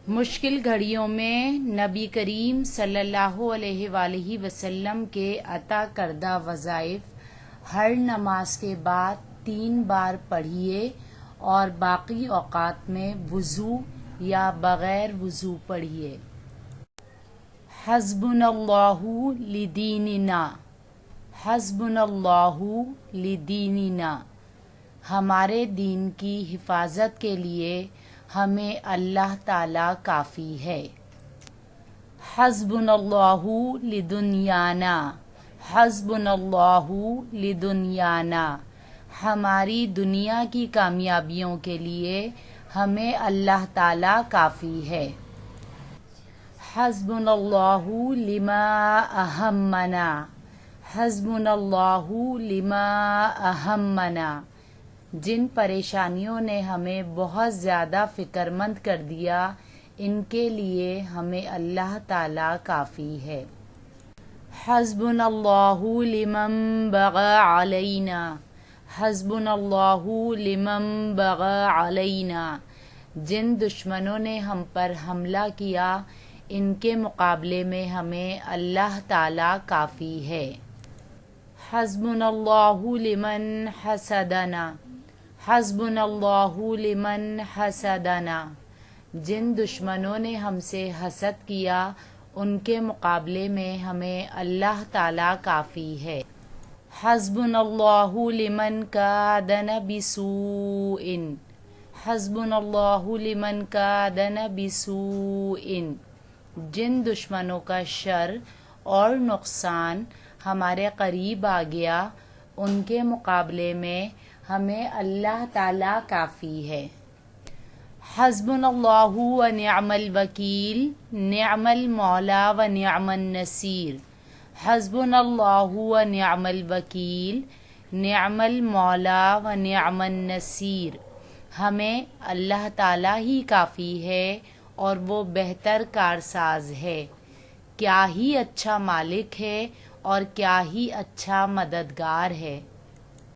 مشکل گھڑیوں میں نبی کریم صلی اللہ علیہ وآلہ وسلم کے عطا کردہ وظائف ہر نماز کے بعد 3 بار پڑھیے اور باقی اوقات میں وضو یا بغیر وضو پڑھیے۔ حسبنا اللہ لدیننا، حسبنا اللہ لدیننا، ہمارے دین کی حفاظت کے لیے ہمیں اللہ تعالیٰ کافی ہے۔ حسبنا اللہ لدنیانا، حسبنا اللہ لدنیانا، ہماری دنیا کی کامیابیوں کے لیے ہمیں اللہ تعالیٰ کافی ہے۔ حسبنا اللہ لما اہمنا، حسبنا اللہ لما اہمنا، جن پریشانیوں نے ہمیں بہت زیادہ فکر مند کر دیا ان کے لیے ہمیں اللہ تعالیٰ کافی ہے۔ حسبنا اللہ لمن بغى علینا، حسبنا اللہ لمن بغى علینا، جن دشمنوں نے ہم پر حملہ کیا ان کے مقابلے میں ہمیں اللہ تعالیٰ کافی ہے۔ حسبنا اللہ لمن حسدنا، حسبنا اللہ لمن حسدنا، جن دشمنوں نے ہم سے حسد کیا ان کے مقابلے میں ہمیں اللہ تعالیٰ کافی ہے۔ حسبنا اللہ لمن کادنا بسوء، حسبنا اللہ لمن کادنا بسوء، جن دشمنوں کا شر اور نقصان ہمارے قریب آ گیا ان کے مقابلے میں ہمیں اللہ تعالیٰ کافی ہے۔ حسبنا اللہ ونعم الوکیل، نعم المولا ونعم النصیر، حسبنا اللہ ونعم الوکیل، نعم المولا ونعم النصیر، ہمیں اللہ تعالیٰ ہی کافی ہے اور وہ بہتر کارساز ہے۔ کیا ہی اچھا مالک ہے اور کیا ہی اچھا مددگار ہے۔